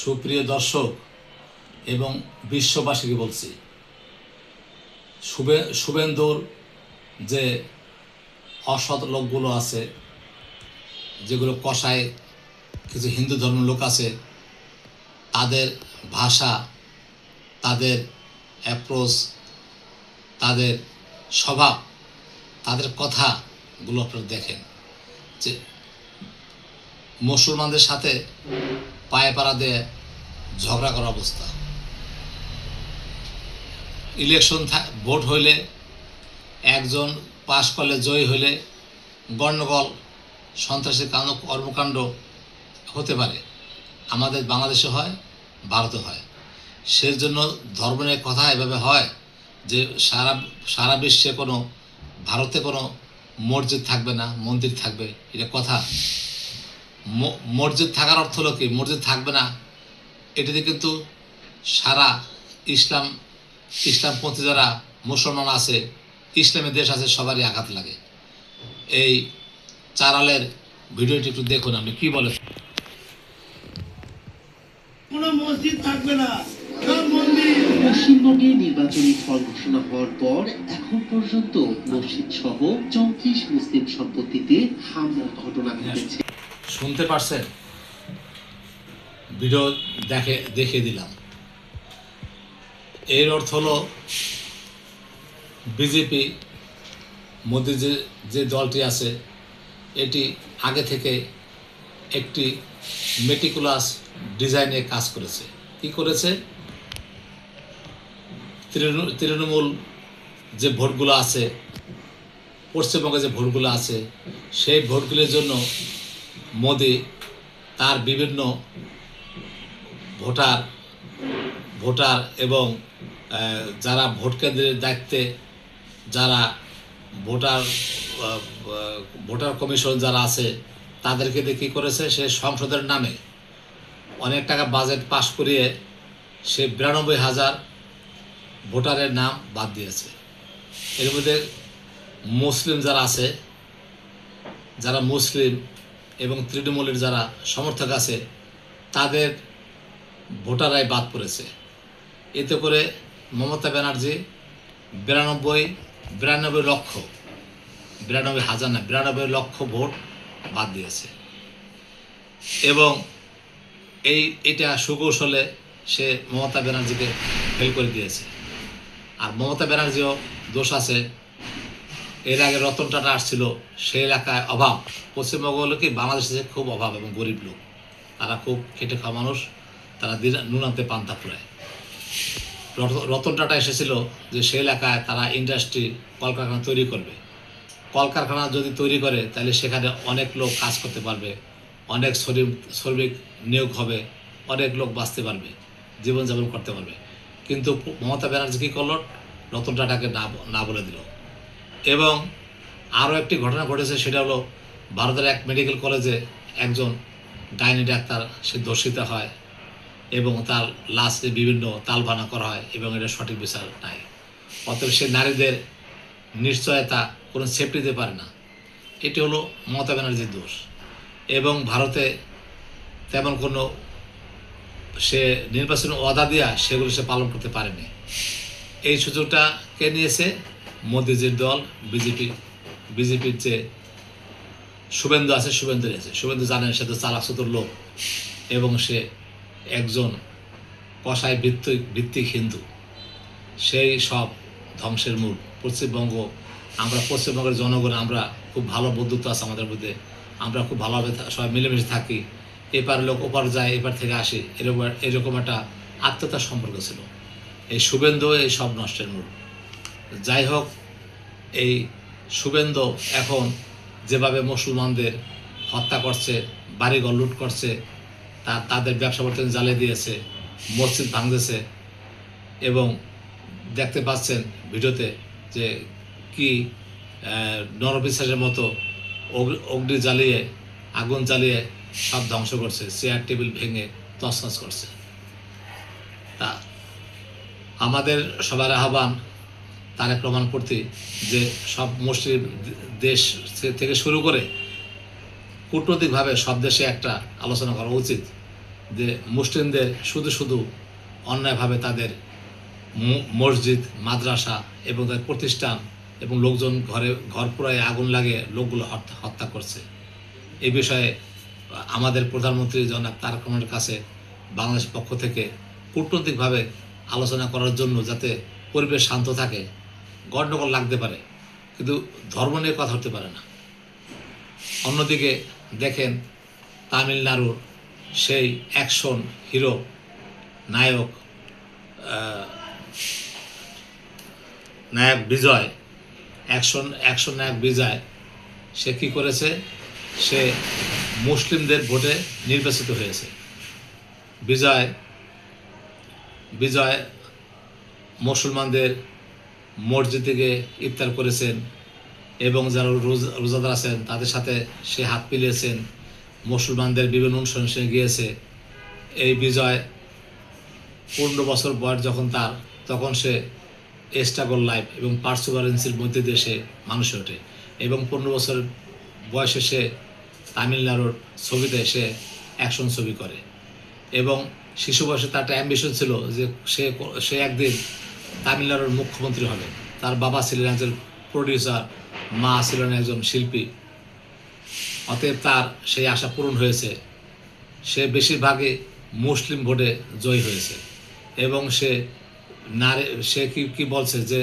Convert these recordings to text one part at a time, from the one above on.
সুপ্রিয় দর্শক এবং বিশ্ববাসীকে বলছি, শুভেন্দুর যে অসৎ লোকগুলো আছে, যেগুলো কষায় কিছু হিন্দু ধর্মের লোক আছে, তাদের ভাষা, তাদের অ্যাপ্রোচ, তাদের স্বভাব, তাদের কথাগুলো আপনারা দেখেন যে মুসলমানদের সাথে পায়ে পাড়া দিয়ে ঝগড়া করা অবস্থা। ইলেকশন ভোট হইলে একজন পাশ করলে জয়ী হইলে গণ্ডগোল, সন্ত্রাসী কর্মকাণ্ড হতে পারে। আমাদের বাংলাদেশে হয়, ভারতে হয়। সেজন্য ধর্ম নিয়ে কথা এভাবে হয় যে সারা বিশ্বে কোনো, ভারতে কোনো মসজিদ থাকবে না, মন্দির থাকবে, এটা কথা। মসজিদ থাকার অর্থ হলো কি, মসজিদ থাকবে না, এটাতে কিন্তু সারা ইসলামপন্থী যারা মুসলমান আছে, ইসলামের দেশ আছে, সবারই আঘাত লাগে। এই চারালের ভিডিওটি একটু দেখুন, আপনি কি বলেন। কোনো মসজিদ থাকবে না, পশ্চিমবঙ্গে নির্বাচনী ফল ঘোষণা হওয়ার পর এখন পর্যন্ত মসজিদ সহ 34 মুসলিম সম্পত্তিতে হামলার ঘটনা ঘটেছে। শুনতে পারছেন? ভিডিও দেখিয়ে দিলাম। এর অর্থ হলো বিজেপি, মোদি যে দলটি আছে, এটি আগে থেকে একটি মেটিকুলাস ডিজাইনে কাজ করেছে। কি করেছে? তৃণমূল যে ভোটগুলো আছে, পশ্চিমবঙ্গে যে ভোটগুলো আছে, সেই ভোটগুলোর জন্য মোদি তার বিভিন্ন ভোটার এবং যারা ভোট কেন্দ্রের দায়িত্বে, যারা ভোটার কমিশন যারা আছে, তাদেরকে দিয়ে কী করেছে, সে সংসদের নামে অনেক টাকা বাজেট পাশ করিয়ে সে 92,000 ভোটারের নাম বাদ দিয়েছে। এর মধ্যে মুসলিম যারা আছে, যারা মুসলিম এবং তৃণমূলের যারা সমর্থক আছে, তাদের ভোটারাই বাদ পড়েছে। এতে করে মমতা ব্যানার্জি 92 লক্ষ ভোট বাদ দিয়েছে। এবং এটা সুকৌশলে সে মমতা ব্যানার্জিকে ফেল করে দিয়েছে। আর মমতা ব্যানার্জিও দোষ আছে। এর আগে রতন টাটা আসছিল, সেই এলাকায় অভাব, পশ্চিমবঙ্গ হলো কি বাংলাদেশে খুব অভাব এবং গরিব লোক, তারা খুব খেটে খাওয়া মানুষ, তারা নুনান্তে পান্তা ফুরায়। রতন টাটা এসেছিল যে সেই এলাকায় তারা ইন্ডাস্ট্রি, কলকারখানা তৈরি করবে। কলকারখানা যদি তৈরি করে তাহলে সেখানে অনেক লোক কাজ করতে পারবে, অনেক শ্রমিক নিয়োগ হবে, অনেক লোক বাঁচতে পারবে, জীবনযাপন করতে পারবে। কিন্তু মমতা ব্যানার্জি কী করল? রতন টাটাকে না বলে দিল। এবং আরও একটি ঘটনা ঘটেছে, সেটা হলো ভারতের এক মেডিকেল কলেজে একজন গাইনি ডাক্তার সে ধর্ষিত হয় এবং তার লাশে বিভিন্ন তালবানা করা হয় এবং এটা সঠিক বিচার নাই। অতএব সে নারীদের নিশ্চয়তা কোনো সেফটি দিতে পারে না। এটি হলো মমতা ব্যানার্জির দোষ। এবং ভারতে তেমন কোনো সে নির্বাচনী ওয়াদা দিয়া সেগুলো সে পালন করতে পারেনি। এই সুযোগটা কে নিয়েছে? মোদিজির দল বিজেপির যে শুভেন্দু আছে, শুভেন্দু নিয়েছে। শুভেন্দু জানেন সে তো চালাক চতুর লোক এবং সে একজন কষায় ভিত্তিক হিন্দু। সেই সব ধ্বংসের মূল পশ্চিমবঙ্গের জনগণ, আমরা খুব ভালো বন্ধুত্ব আছে আমাদের মধ্যে, আমরা খুব ভালোভাবে সবাই মিলেমিশে থাকি। এপার লোক ওপার যায়, এপার থেকে আসে, এরকম একটা আত্মীয়তার সম্পর্ক ছিল। এই শুভেন্দু এই সব নষ্টের মূল। যাই হোক, এই শুভেন্দু এখন যেভাবে মুসলমানদের হত্যা করছে, বাড়িঘর লুট করছে, তাদের ব্যবসা প্রতিষ্ঠান জ্বালিয়ে দিয়েছে, মসজিদ ভাঙতেছে, এবং দেখতে পাচ্ছেন ভিডিওতে যে কি নরবিশ্বাসের মতো অগ্নি জ্বালিয়ে, আগুন জ্বালিয়ে সব ধ্বংস করছে, চেয়ার টেবিল ভেঙে তছনছ করছে। তা আমাদের সবার আহ্বান তারেক রহমান প্রতি যে সব মুসলিম দেশ থেকে শুরু করে কূটনৈতিকভাবে সব দেশে একটা আলোচনা করা উচিত যে মুসলিমদের শুধু শুধু অন্যায়ভাবে তাদের মসজিদ, মাদ্রাসা এবং তাদের প্রতিষ্ঠান এবং লোকজন ঘর পুরায় আগুন লাগে লোকগুলো হত্যা করছে। এই বিষয়ে আমাদের প্রধানমন্ত্রী জনাব তারেক রহমানের কাছে বাংলাদেশ পক্ষ থেকে কূটনৈতিকভাবে আলোচনা করার জন্য, যাতে পরিবেশ শান্ত থাকে। গণ্ডগোল লাগতে পারে কিন্তু ধর্ম নিয়ে কথা হতে পারে না। অন্যদিকে দেখেন তামিলনাড়ুর সেই অ্যাকশন হিরো নায়ক বিজয়, অ্যাকশন নায়ক বিজয়, সে কী করেছে? সে মুসলিমদের ভোটে নির্বাচিত হয়েছে। বিজয় মুসলমানদের মসজিদে গিয়ে ইফতার করেছেন এবং যারা রোজাদার আছেন তাদের সাথে সে হাত মিলিয়েছেন, মুসলমানদের বিভিন্ন অনুষ্ঠানে গিয়েছে। এই বিজয় 15 বছর বয়স যখন তার, তখন সে স্ট্রাগল লাইফ এবং পার্সোভারেন্সির মধ্যে দিয়ে সে মানুষ ওঠে এবং 15 বছর বয়সে সে তামিলনাড়ুর ছবিতে সে অ্যাকশন ছবি করে এবং শিশু বয়সে তার একটা অ্যাম্বিশন ছিল যে সে একদিন তামিলনাড়ুর মুখ্যমন্ত্রী হবে। তার বাবা ছিলেন একজন প্রডিউসার, মা ছিলেন একজন শিল্পী। অতএব তার সেই আশা পূরণ হয়েছে। সে বেশিরভাগই মুসলিম ভোটে জয়ী হয়েছে এবং সে কি বলছে যে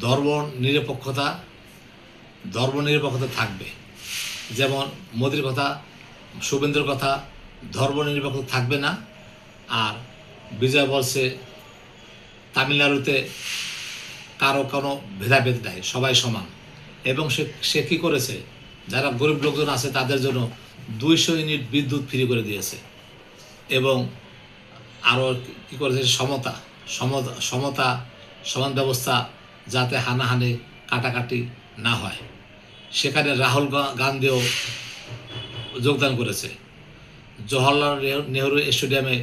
ধর্ম নিরপেক্ষতা থাকবে। যেমন মোদির কথা, শুভেন্দুর কথা, ধর্ম নিরপেক্ষতা থাকবে না। আর বিজয় বলছে তামিলনাড়ুতে কারো কোনো ভেদাভেদ নাই, সবাই সমান। এবং সে কী করেছে? যারা গরিব লোকজন আছে তাদের জন্য 200 ইউনিট বিদ্যুৎ ফ্রি করে দিয়েছে এবং আরও কী করেছে? সমতা, সমান ব্যবস্থা, যাতে হানাহানি কাটাকাটি না হয়। সেখানে রাহুল গান্ধীও যোগদান করেছে। জওহরলাল নেহরু স্টেডিয়ামে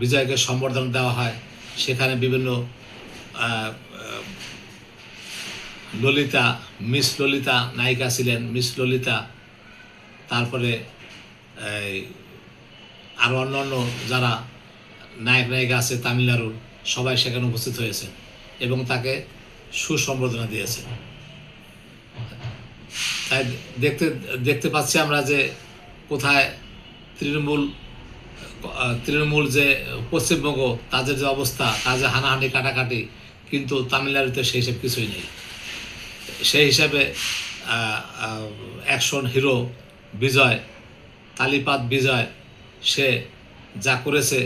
বিজয়কে সম্বর্ধনা দেওয়া হয়। সেখানে বিভিন্ন মিস ললিতা নায়িকা ছিলেন, মিস ললিতা, তারপরে আরও অন্যান্য যারা নায়িকা আছে তামিলনাড়ুর, সবাই সেখানে উপস্থিত হয়েছে এবং তাকে সুসম্বর্ধনা দিয়েছে। তাই দেখতে পাচ্ছি আমরা যে কোথায় তৃণমূল যে পশ্চিমবঙ্গ, তাদের যে অবস্থা, তাদের হানাহানি কাটাকাটি, কিন্তু তামিলনাড়ুতে সেই সব কিছুই নেই। সেই হিসাবে অ্যাকশন হিরো বিজয়, তালিপাত বিজয়, সে যা করেছে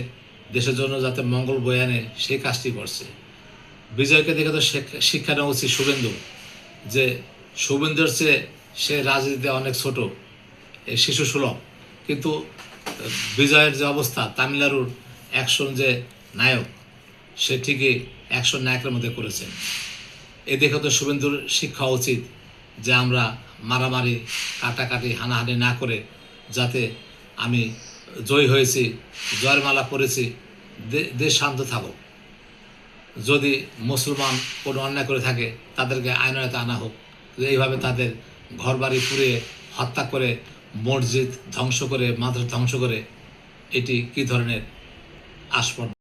দেশের জন্য যাতে মঙ্গল বয়ে আনে, সেই কাজটি করছে। বিজয়কে দেখে তো শিক্ষা নেওয়া উচিত শুভেন্দু, যে শুভেন্দুর চেয়ে সে রাজনীতিতে অনেক ছোট, এই শিশু সুলভ, কিন্তু বিজয়ের যে অবস্থা, তামিলনাড়ুর অ্যাকশন যে নায়ক, সে ঠিকই অ্যাকশন নায়কের মধ্যে করেছেন। এ দেখে তো শুভেন্দুর শিক্ষা উচিত যে আমরা মারামারি, কাটাকাটি, হানাহানি না করে, যাতে আমি জয়ী হয়েছি, জয়ের মালা পরেছি, দেশ শান্ত থাকুক। যদি মুসলমান কোনো অন্যায় করে থাকে তাদেরকে আইনাতে আনা হোক। এইভাবে তাদের ঘরবাড়ি পুড়িয়ে হত্যা করে, মসজিদ ধ্বংস করে, মাদ্রাসা ধ্বংস করে, এটি কী ধরনের আস্পর্ধা?